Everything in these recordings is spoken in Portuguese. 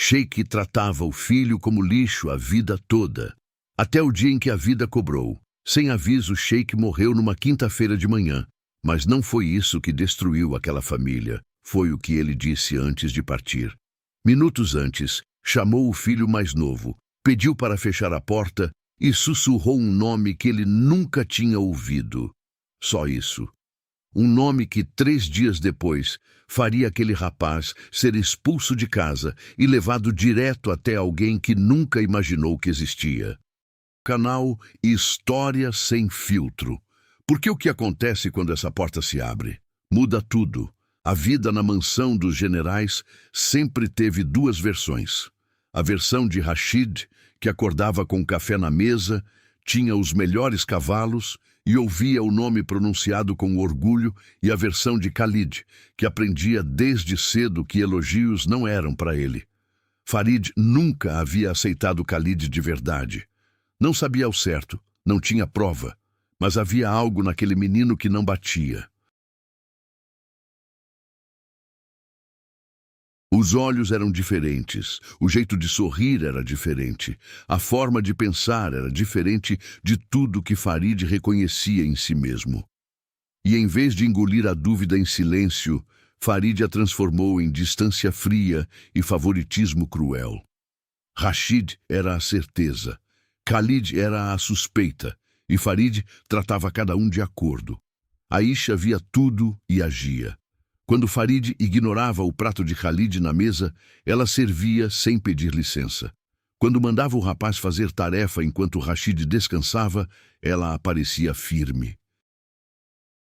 Sheik tratava o filho como lixo a vida toda, até o dia em que a vida cobrou. Sem aviso, Sheik morreu numa quinta-feira de manhã. Mas não foi isso que destruiu aquela família. Foi o que ele disse antes de partir. Minutos antes, chamou o filho mais novo, pediu para fechar a porta e sussurrou um nome que ele nunca tinha ouvido. Só isso. Um nome que 3 dias depois faria aquele rapaz ser expulso de casa e levado direto até alguém que nunca imaginou que existia. Canal História Sem Filtro. Porque o que acontece quando essa porta se abre? Muda tudo. A vida na mansão dos generais sempre teve 2 versões. A versão de Rashid, que acordava com café na mesa, tinha os melhores cavalos e ouvia o nome pronunciado com orgulho, e a versão de Khalid, que aprendia desde cedo que elogios não eram para ele. Farid nunca havia aceitado Khalid de verdade. Não sabia ao certo, não tinha prova, mas havia algo naquele menino que não batia. Os olhos eram diferentes, o jeito de sorrir era diferente, a forma de pensar era diferente de tudo que Farid reconhecia em si mesmo. E em vez de engolir a dúvida em silêncio, Farid a transformou em distância fria e favoritismo cruel. Rashid era a certeza, Khalid era a suspeita, e Farid tratava cada um de acordo. Aisha via tudo e agia. Quando Farid ignorava o prato de Khalid na mesa, ela servia sem pedir licença. Quando mandava o rapaz fazer tarefa enquanto Rashid descansava, ela aparecia firme.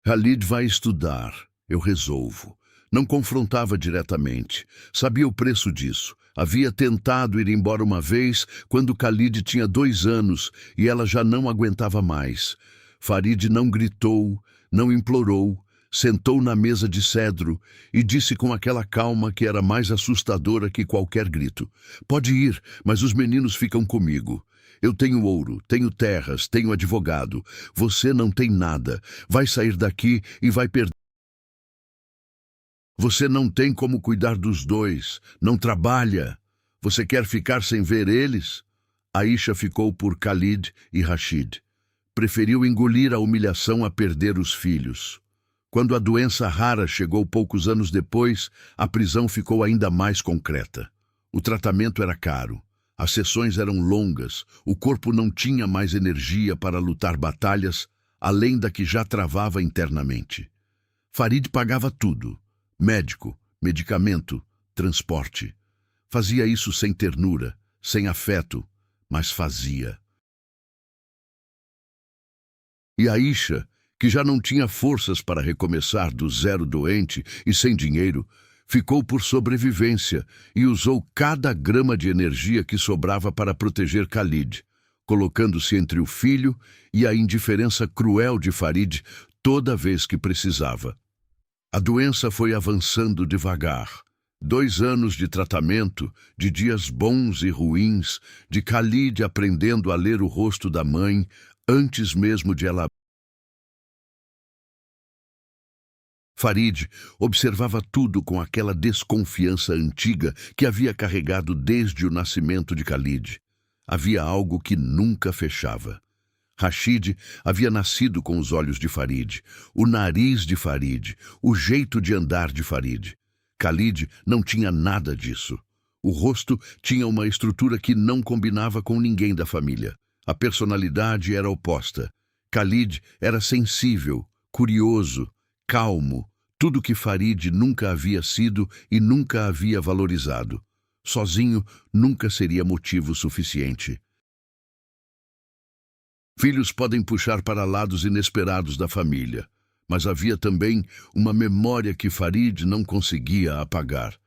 Khalid vai estudar, eu resolvo. Não confrontava diretamente. Sabia o preço disso. Havia tentado ir embora uma vez, quando Khalid tinha 2 anos, e ela já não aguentava mais. Farid não gritou, não implorou, sentou na mesa de cedro e disse com aquela calma que era mais assustadora que qualquer grito: "Pode ir, mas os meninos ficam comigo. Eu tenho ouro, tenho terras, tenho advogado. Você não tem nada. Vai sair daqui e vai perder. Você não tem como cuidar dos 2, não trabalha. Você quer ficar sem ver eles?" Aisha ficou por Khalid e Rashid. Preferiu engolir a humilhação a perder os filhos. Quando a doença rara chegou poucos anos depois, a prisão ficou ainda mais concreta. O tratamento era caro, as sessões eram longas, o corpo não tinha mais energia para lutar batalhas, além da que já travava internamente. Farid pagava tudo: médico, medicamento, transporte. Fazia isso sem ternura, sem afeto, mas fazia. E Aisha, que já não tinha forças para recomeçar do zero doente e sem dinheiro, ficou por sobrevivência e usou cada grama de energia que sobrava para proteger Khalid, colocando-se entre o filho e a indiferença cruel de Farid toda vez que precisava. A doença foi avançando devagar. 2 anos de tratamento, de dias bons e ruins, de Khalid aprendendo a ler o rosto da mãe antes mesmo de ela. Farid observava tudo com aquela desconfiança antiga que havia carregado desde o nascimento de Khalid. Havia algo que nunca fechava. Rashid havia nascido com os olhos de Farid, o nariz de Farid, o jeito de andar de Farid. Khalid não tinha nada disso. O rosto tinha uma estrutura que não combinava com ninguém da família. A personalidade era oposta. Khalid era sensível, curioso, calmo, tudo que Farid nunca havia sido e nunca havia valorizado. Sozinho nunca seria motivo suficiente. Filhos podem puxar para lados inesperados da família, mas havia também uma memória que Farid não conseguia apagar.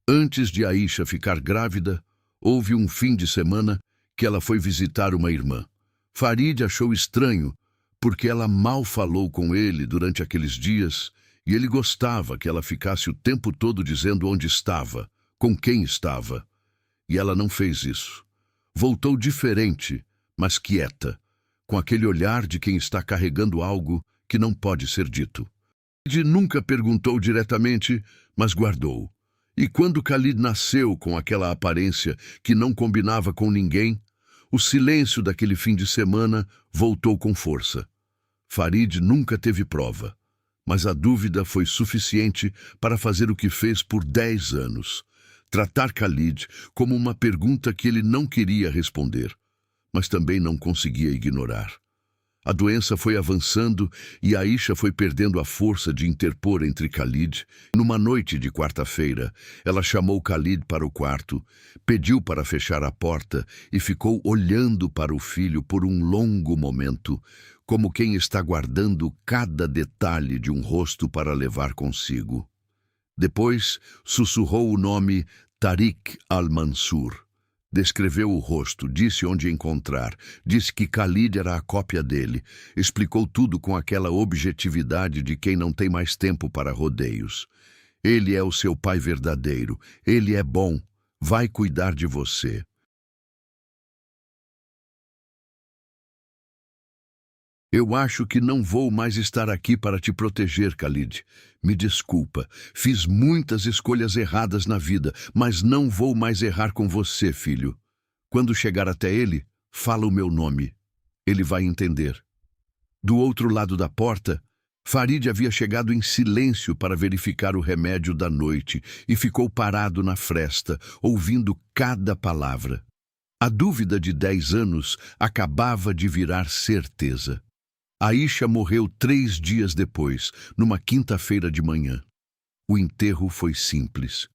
Antes de Aisha ficar grávida, houve um fim de semana que ela foi visitar uma irmã. Farid achou estranho, porque ela mal falou com ele durante aqueles dias e ele gostava que ela ficasse o tempo todo dizendo onde estava, com quem estava. E ela não fez isso. Voltou diferente, mas quieta, com aquele olhar de quem está carregando algo que não pode ser dito. Farid nunca perguntou diretamente, mas guardou. E quando Khalid nasceu com aquela aparência que não combinava com ninguém, o silêncio daquele fim de semana voltou com força. Farid nunca teve prova, mas a dúvida foi suficiente para fazer o que fez por 10 anos. Tratar Khalid como uma pergunta que ele não queria responder, mas também não conseguia ignorar. A doença foi avançando e Aisha foi perdendo a força de interpor entre Khalid. Numa noite de quarta-feira, ela chamou Khalid para o quarto, pediu para fechar a porta e ficou olhando para o filho por um longo momento, como quem está guardando cada detalhe de um rosto para levar consigo. Depois, sussurrou o nome Tariq al-Mansur. Descreveu o rosto, disse onde encontrar, disse que Khalid era a cópia dele, explicou tudo com aquela objetividade de quem não tem mais tempo para rodeios. Ele é o seu pai verdadeiro, ele é bom, vai cuidar de você. Eu acho que não vou mais estar aqui para te proteger, Khalid. Me desculpa, fiz muitas escolhas erradas na vida, mas não vou mais errar com você, filho. Quando chegar até ele, fala o meu nome. Ele vai entender. Do outro lado da porta, Farid havia chegado em silêncio para verificar o remédio da noite e ficou parado na fresta, ouvindo cada palavra. A dúvida de 10 anos acabava de virar certeza. Aisha morreu 3 dias depois, numa quinta-feira de manhã. O enterro foi simples.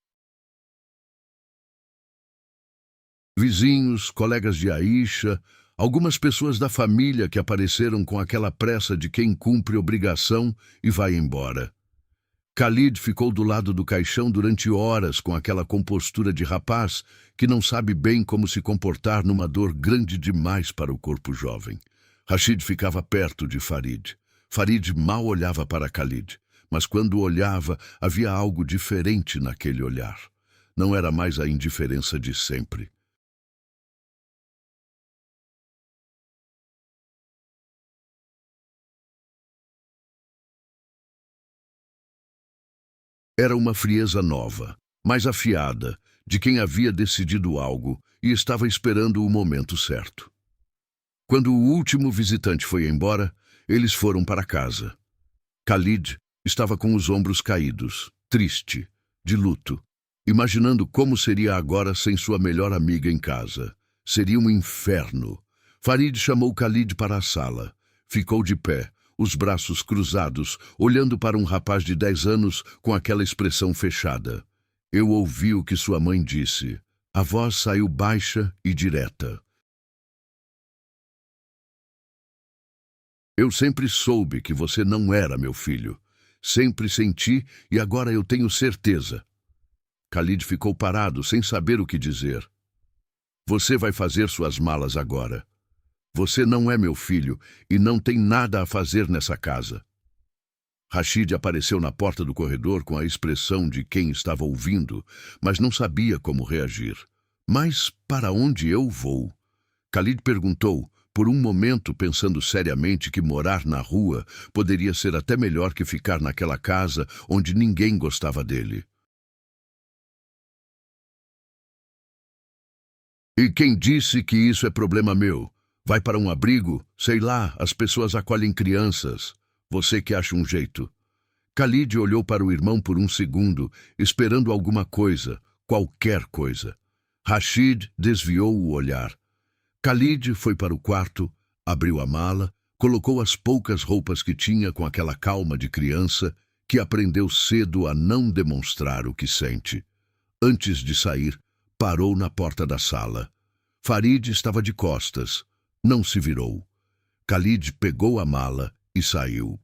Vizinhos, colegas de Aisha, algumas pessoas da família que apareceram com aquela pressa de quem cumpre obrigação e vai embora. Khalid ficou do lado do caixão durante horas com aquela compostura de rapaz que não sabe bem como se comportar numa dor grande demais para o corpo jovem. Rashid ficava perto de Farid. Farid mal olhava para Khalid, mas quando olhava, havia algo diferente naquele olhar. Não era mais a indiferença de sempre. Era uma frieza nova, mais afiada, de quem havia decidido algo e estava esperando o momento certo. Quando o último visitante foi embora, eles foram para casa. Khalid estava com os ombros caídos, triste, de luto, imaginando como seria agora sem sua melhor amiga em casa. Seria um inferno. Farid chamou Khalid para a sala. Ficou de pé, os braços cruzados, olhando para um rapaz de 10 anos com aquela expressão fechada. Eu ouvi o que sua mãe disse. A voz saiu baixa e direta. Eu sempre soube que você não era meu filho. Sempre senti e agora eu tenho certeza. Khalid ficou parado, sem saber o que dizer. Você vai fazer suas malas agora. Você não é meu filho e não tem nada a fazer nessa casa. Rashid apareceu na porta do corredor com a expressão de quem estava ouvindo, mas não sabia como reagir. Mas para onde eu vou? Khalid perguntou, por um momento pensando seriamente que morar na rua poderia ser até melhor que ficar naquela casa onde ninguém gostava dele. E quem disse que isso é problema meu? Vai para um abrigo? Sei lá, as pessoas acolhem crianças. Você que acha um jeito. Khalid olhou para o irmão por um segundo, esperando alguma coisa, qualquer coisa. Rashid desviou o olhar. Khalid foi para o quarto, abriu a mala, colocou as poucas roupas que tinha com aquela calma de criança que aprendeu cedo a não demonstrar o que sente. Antes de sair, parou na porta da sala. Farid estava de costas. Não se virou. Khalid pegou a mala e saiu.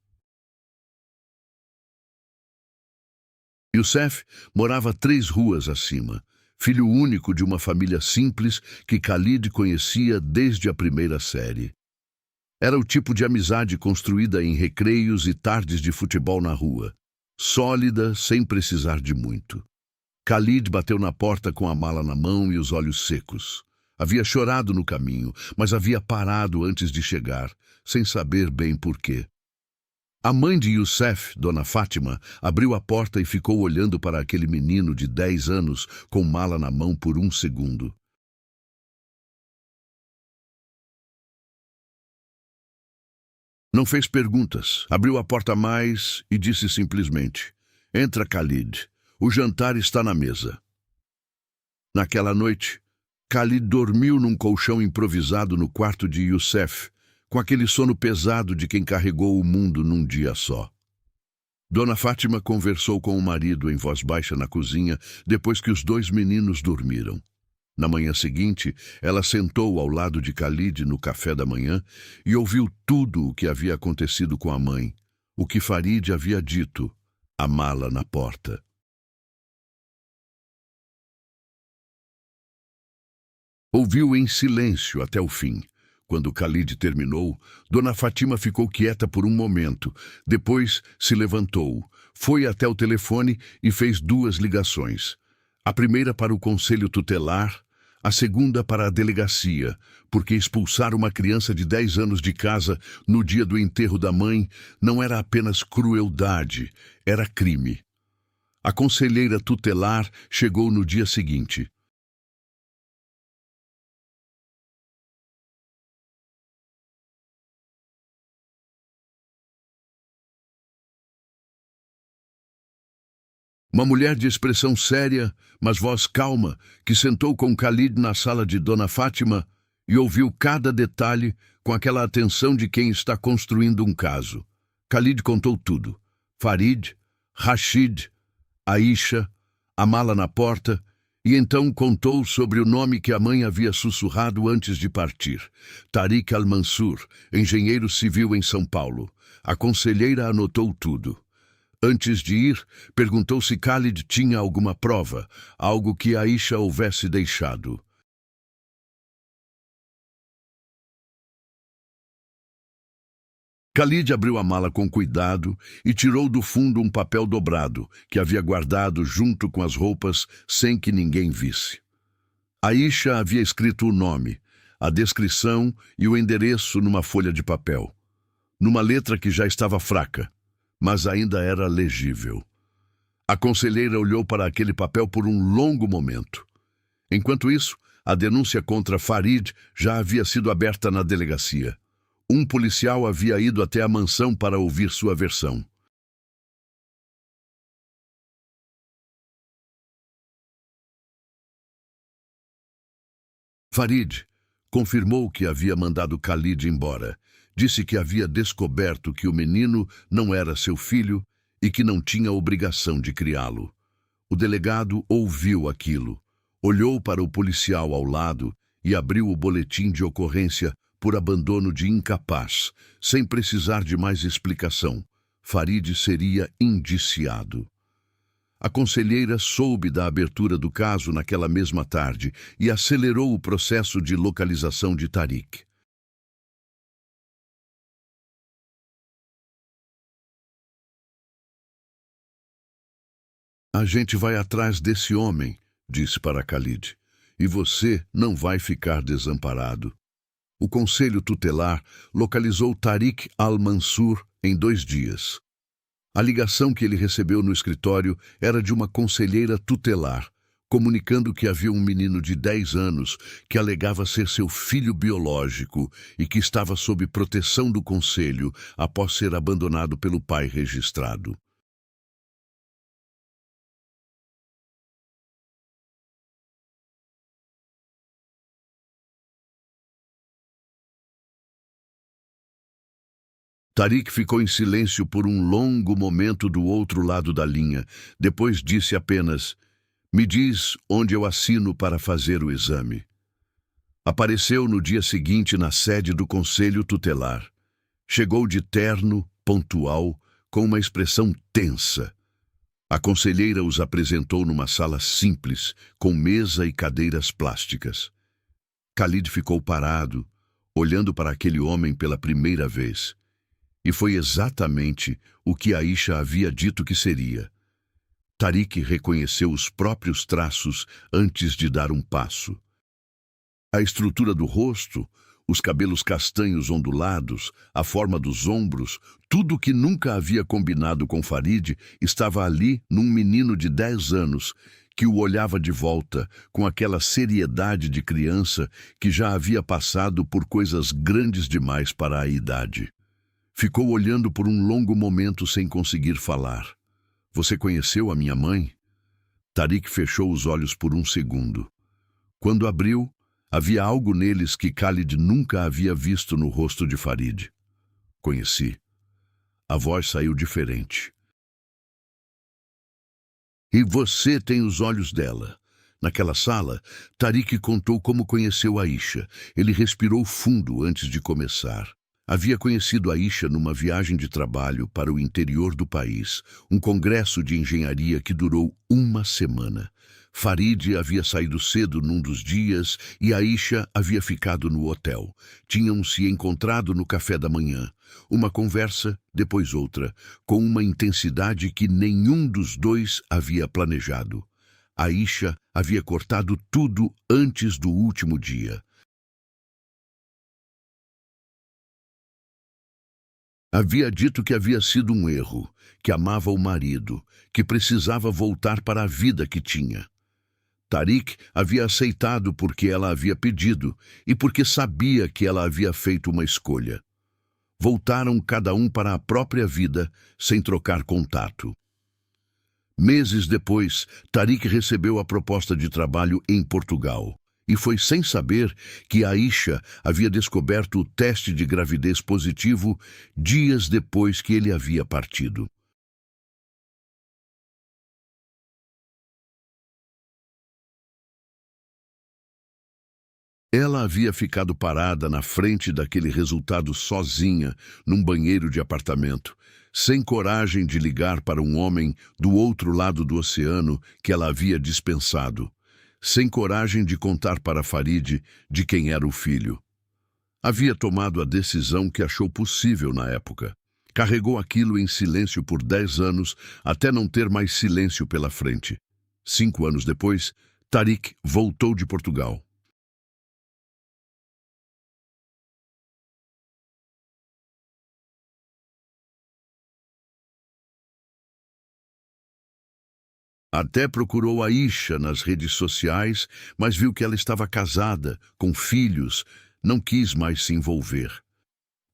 Youssef morava 3 ruas acima, filho único de uma família simples que Khalid conhecia desde a primeira série. Era o tipo de amizade construída em recreios e tardes de futebol na rua, sólida sem precisar de muito. Khalid bateu na porta com a mala na mão e os olhos secos. Havia chorado no caminho, mas havia parado antes de chegar, sem saber bem por quê. A mãe de Youssef, Dona Fátima, abriu a porta e ficou olhando para aquele menino de 10 anos com mala na mão por um segundo. Não fez perguntas, abriu a porta mais e disse simplesmente: "Entra, Khalid. O jantar está na mesa." Naquela noite, Khalid dormiu num colchão improvisado no quarto de Youssef, com aquele sono pesado de quem carregou o mundo num dia só. Dona Fátima conversou com o marido em voz baixa na cozinha depois que os dois meninos dormiram. Na manhã seguinte, ela sentou ao lado de Khalid no café da manhã e ouviu tudo o que havia acontecido com a mãe, o que Farid havia dito, a mala na porta. Ouviu em silêncio até o fim. Quando Khalid terminou, Dona Fátima ficou quieta por um momento. Depois se levantou, foi até o telefone e fez 2 ligações. A primeira para o conselho tutelar, a segunda para a delegacia, porque expulsar uma criança de 10 anos de casa no dia do enterro da mãe não era apenas crueldade, era crime. A conselheira tutelar chegou no dia seguinte. Uma mulher de expressão séria, mas voz calma, que sentou com Khalid na sala de Dona Fátima e ouviu cada detalhe com aquela atenção de quem está construindo um caso. Khalid contou tudo. Farid, Rashid, Aisha, a mala na porta, e então contou sobre o nome que a mãe havia sussurrado antes de partir. Tariq Al-Mansur, engenheiro civil em São Paulo. A conselheira anotou tudo. Antes de ir, perguntou se Khalid tinha alguma prova, algo que Aisha houvesse deixado. Khalid abriu a mala com cuidado e tirou do fundo um papel dobrado, que havia guardado junto com as roupas sem que ninguém visse. Aisha havia escrito o nome, a descrição e o endereço numa folha de papel, numa letra que já estava fraca, mas ainda era legível. A conselheira olhou para aquele papel por um longo momento. Enquanto isso, a denúncia contra Farid já havia sido aberta na delegacia. Um policial havia ido até a mansão para ouvir sua versão. Farid confirmou que havia mandado Khalid embora. Disse que havia descoberto que o menino não era seu filho e que não tinha obrigação de criá-lo. O delegado ouviu aquilo, olhou para o policial ao lado e abriu o boletim de ocorrência por abandono de incapaz, sem precisar de mais explicação. Farid seria indiciado. A conselheira soube da abertura do caso naquela mesma tarde e acelerou o processo de localização de Tariq. "A gente vai atrás desse homem", disse para Khalid, "e você não vai ficar desamparado." O conselho tutelar localizou Tariq Al-Mansur em 2 dias. A ligação que ele recebeu no escritório era de uma conselheira tutelar, comunicando que havia um menino de 10 anos que alegava ser seu filho biológico e que estava sob proteção do conselho após ser abandonado pelo pai registrado. Tariq ficou em silêncio por um longo momento do outro lado da linha. Depois disse apenas: "Me diz onde eu assino para fazer o exame." Apareceu no dia seguinte na sede do conselho tutelar. Chegou de terno, pontual, com uma expressão tensa. A conselheira os apresentou numa sala simples, com mesa e cadeiras plásticas. Khalid ficou parado, olhando para aquele homem pela primeira vez. E foi exatamente o que Aisha havia dito que seria. Tariq reconheceu os próprios traços antes de dar um passo. A estrutura do rosto, Os cabelos castanhos ondulados, a forma dos ombros, tudo o que nunca havia combinado com Farid estava ali num menino de 10 anos que o olhava de volta com aquela seriedade de criança que já havia passado por coisas grandes demais para a idade. Ficou olhando por um longo momento sem conseguir falar. Você conheceu a minha mãe? Tariq fechou os olhos por um segundo. Quando abriu, havia algo neles que Khalid nunca havia visto no rosto de Farid. Conheci. A voz saiu diferente. E você tem os olhos dela. Naquela sala, Tariq contou como conheceu Aisha. Ele respirou fundo antes de começar. Havia conhecido Aisha numa viagem de trabalho para o interior do país, um congresso de engenharia que durou uma semana. Farid havia saído cedo num dos dias e Aisha havia ficado no hotel. Tinham se encontrado no café da manhã. Uma conversa, depois outra, com uma intensidade que nenhum dos dois havia planejado. Aisha havia cortado tudo antes do último dia. Havia dito que havia sido um erro, que amava o marido, que precisava voltar para a vida que tinha. Tariq havia aceitado porque ela havia pedido e porque sabia que ela havia feito uma escolha. Voltaram cada um para a própria vida, sem trocar contato. Meses depois, Tariq recebeu a proposta de trabalho em Portugal. E foi sem saber que Aisha havia descoberto o teste de gravidez positivo dias depois que ele havia partido. Ela havia ficado parada na frente daquele resultado sozinha, num banheiro de apartamento, sem coragem de ligar para um homem do outro lado do oceano que ela havia dispensado, sem coragem de contar para Farid de quem era o filho. Havia tomado a decisão que achou possível na época. Carregou aquilo em silêncio por 10 anos, até não ter mais silêncio pela frente. 5 anos depois, Tariq voltou de Portugal. Até procurou Aisha nas redes sociais, mas viu que ela estava casada, com filhos, não quis mais se envolver.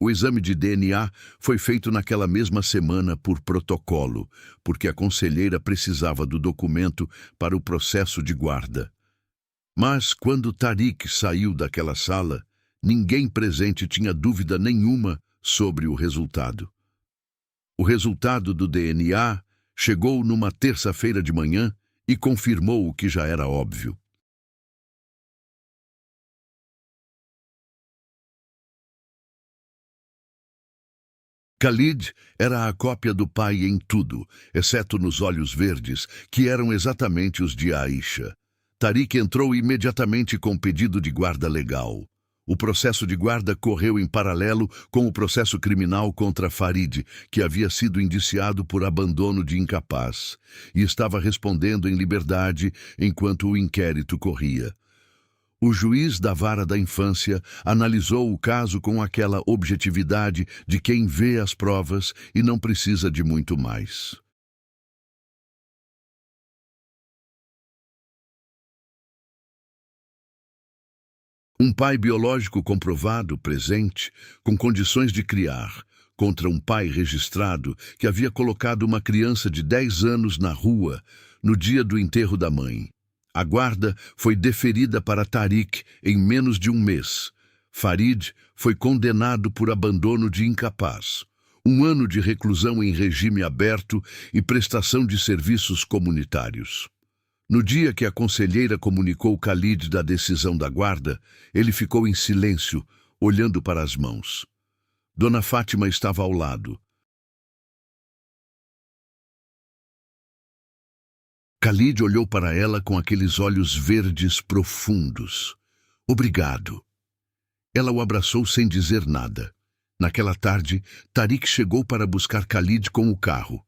O exame de DNA foi feito naquela mesma semana por protocolo, porque a conselheira precisava do documento para o processo de guarda. Mas, quando Tariq saiu daquela sala, ninguém presente tinha dúvida nenhuma sobre o resultado. O resultado do DNA chegou numa terça-feira de manhã e confirmou o que já era óbvio. Khalid era a cópia do pai em tudo, exceto nos olhos verdes, que eram exatamente os de Aisha. Tariq entrou imediatamente com pedido de guarda legal. O processo de guarda correu em paralelo com o processo criminal contra Farid, que havia sido indiciado por abandono de incapaz, e estava respondendo em liberdade enquanto o inquérito corria. O juiz da vara da infância analisou o caso com aquela objetividade de quem vê as provas e não precisa de muito mais. Um pai biológico comprovado, presente, com condições de criar, contra um pai registrado que havia colocado uma criança de 10 anos na rua no dia do enterro da mãe. A guarda foi deferida para Tariq em menos de um mês. Farid foi condenado por abandono de incapaz. 1 ano de reclusão em regime aberto e prestação de serviços comunitários. No dia que a conselheira comunicou Khalid da decisão da guarda, ele ficou em silêncio, olhando para as mãos. Dona Fátima estava ao lado. Khalid olhou para ela com aqueles olhos verdes profundos. Obrigado. Ela o abraçou sem dizer nada. Naquela tarde, Tariq chegou para buscar Khalid com o carro.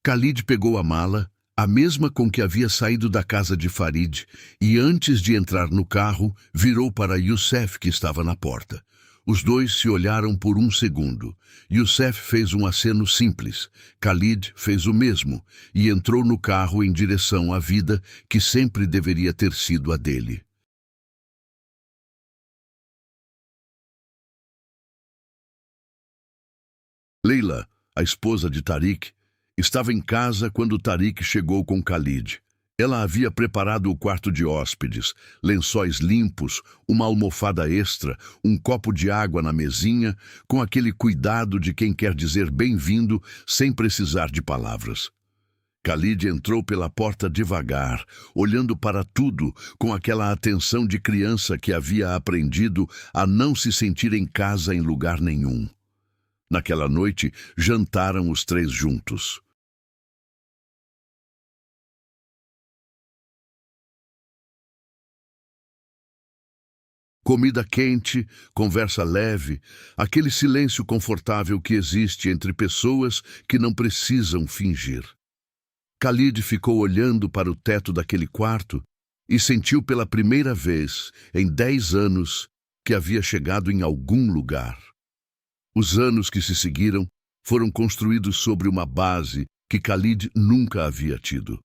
Khalid pegou a mala, a mesma com que havia saído da casa de Farid, e antes de entrar no carro, virou para Youssef, que estava na porta. Os dois se olharam por um segundo. Youssef fez um aceno simples. Khalid fez o mesmo e entrou no carro em direção à vida que sempre deveria ter sido a dele. Leila, a esposa de Tariq, estava em casa quando Tariq chegou com Khalid. Ela havia preparado o quarto de hóspedes, lençóis limpos, uma almofada extra, um copo de água na mesinha, com aquele cuidado de quem quer dizer bem-vindo sem precisar de palavras. Khalid entrou pela porta devagar, olhando para tudo com aquela atenção de criança que havia aprendido a não se sentir em casa em lugar nenhum. Naquela noite, jantaram os três juntos. Comida quente, conversa leve, aquele silêncio confortável que existe entre pessoas que não precisam fingir. Khalid ficou olhando para o teto daquele quarto e sentiu pela primeira vez, em 10 anos, que havia chegado em algum lugar. Os anos que se seguiram foram construídos sobre uma base que Khalid nunca havia tido.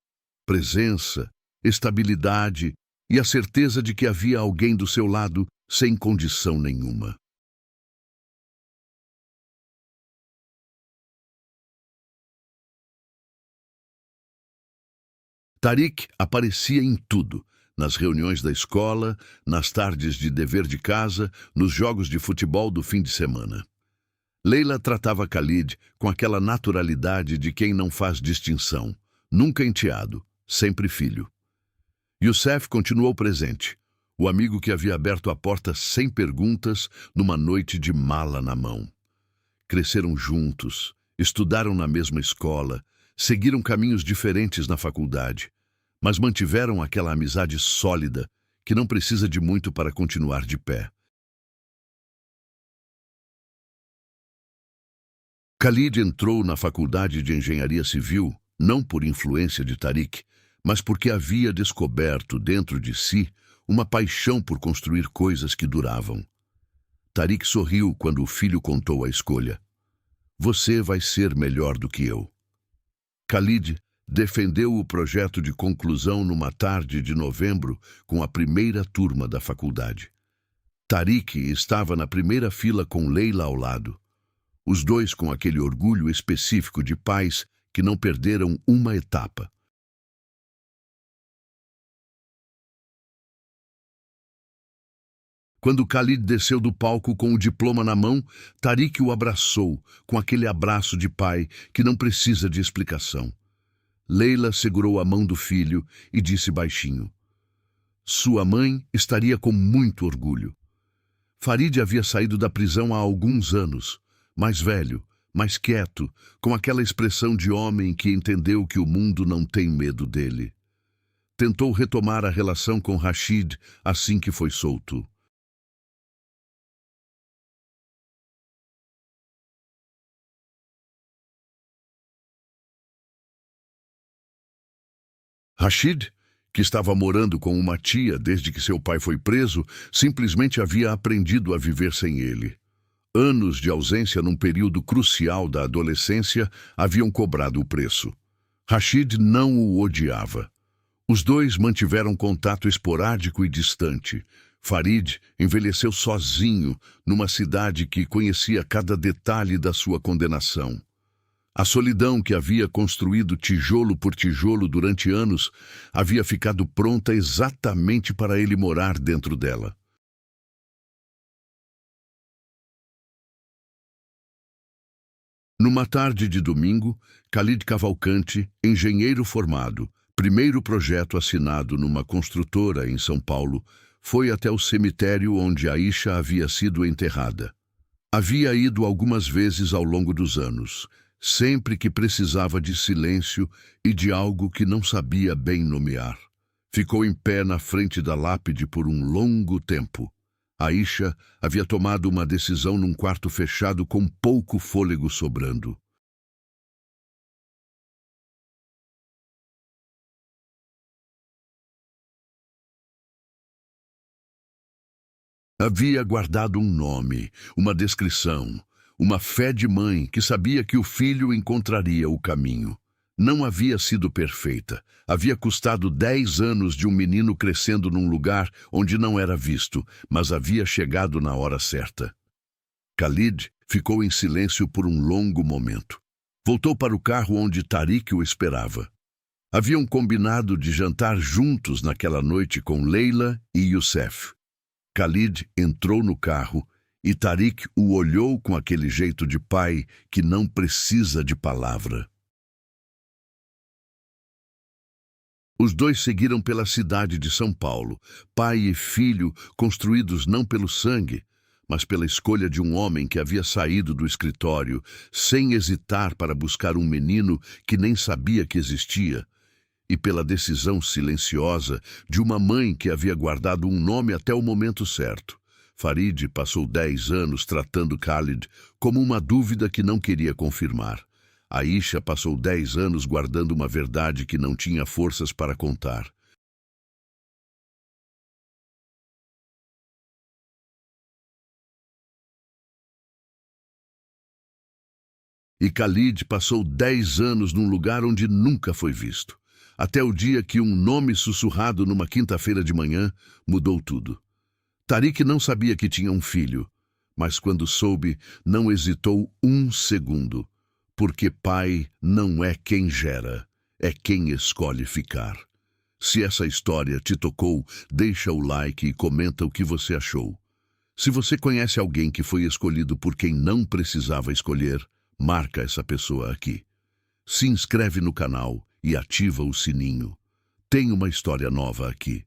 Presença, estabilidade e a certeza de que havia alguém do seu lado sem condição nenhuma. Tariq aparecia em tudo, nas reuniões da escola, nas tardes de dever de casa, nos jogos de futebol do fim de semana. Leila tratava Khalid com aquela naturalidade de quem não faz distinção, nunca enteado, sempre filho. Youssef continuou presente, o amigo que havia aberto a porta sem perguntas numa noite de mala na mão. Cresceram juntos, estudaram na mesma escola, seguiram caminhos diferentes na faculdade, mas mantiveram aquela amizade sólida que não precisa de muito para continuar de pé. Khalid entrou na faculdade de engenharia civil não por influência de Tariq, mas porque havia descoberto dentro de si uma paixão por construir coisas que duravam. Tariq sorriu quando o filho contou a escolha. Você vai ser melhor do que eu. Khalid defendeu o projeto de conclusão numa tarde de novembro com a primeira turma da faculdade. Tariq estava na primeira fila com Leila ao lado. Os dois com aquele orgulho específico de pais que não perderam uma etapa. Quando Khalid desceu do palco com o diploma na mão, Tariq o abraçou, com aquele abraço de pai que não precisa de explicação. Leila segurou a mão do filho e disse baixinho: sua mãe estaria com muito orgulho. Farid havia saído da prisão há alguns anos, mais velho, mais quieto, com aquela expressão de homem que entendeu que o mundo não tem medo dele. Tentou retomar a relação com Rashid assim que foi solto. Rashid, que estava morando com uma tia desde que seu pai foi preso, simplesmente havia aprendido a viver sem ele. Anos de ausência num período crucial da adolescência haviam cobrado o preço. Rashid não o odiava. Os dois mantiveram contato esporádico e distante. Farid envelheceu sozinho numa cidade que conhecia cada detalhe da sua condenação. A solidão que havia construído tijolo por tijolo durante anos havia ficado pronta exatamente para ele morar dentro dela. Numa tarde de domingo, Khalid Cavalcante, engenheiro formado, primeiro projeto assinado numa construtora em São Paulo, foi até o cemitério onde Aisha havia sido enterrada. Havia ido algumas vezes ao longo dos anos, sempre que precisava de silêncio e de algo que não sabia bem nomear. Ficou em pé na frente da lápide por um longo tempo. Aisha havia tomado uma decisão num quarto fechado com pouco fôlego sobrando. Havia guardado um nome, uma descrição, uma fé de mãe que sabia que o filho encontraria o caminho. Não havia sido perfeita. Havia custado 10 anos de um menino crescendo num lugar onde não era visto, mas havia chegado na hora certa. Khalid ficou em silêncio por um longo momento. Voltou para o carro onde Tariq o esperava. Haviam combinado de jantar juntos naquela noite com Leila e Youssef. Khalid entrou no carro e Tariq o olhou com aquele jeito de pai que não precisa de palavra. Os dois seguiram pela cidade de São Paulo, pai e filho construídos não pelo sangue, mas pela escolha de um homem que havia saído do escritório, sem hesitar para buscar um menino que nem sabia que existia, e pela decisão silenciosa de uma mãe que havia guardado um nome até o momento certo. Farid passou 10 anos tratando Khalid como uma dúvida que não queria confirmar. Aisha passou 10 anos guardando uma verdade que não tinha forças para contar. E Khalid passou 10 anos num lugar onde nunca foi visto. Até o dia que um nome sussurrado numa quinta-feira de manhã mudou tudo. Tariq não sabia que tinha um filho, mas quando soube, não hesitou um segundo. Porque pai não é quem gera, é quem escolhe ficar. Se essa história te tocou, deixa o like e comenta o que você achou. Se você conhece alguém que foi escolhido por quem não precisava escolher, marca essa pessoa aqui. Se inscreve no canal e ativa o sininho. Tem uma história nova aqui.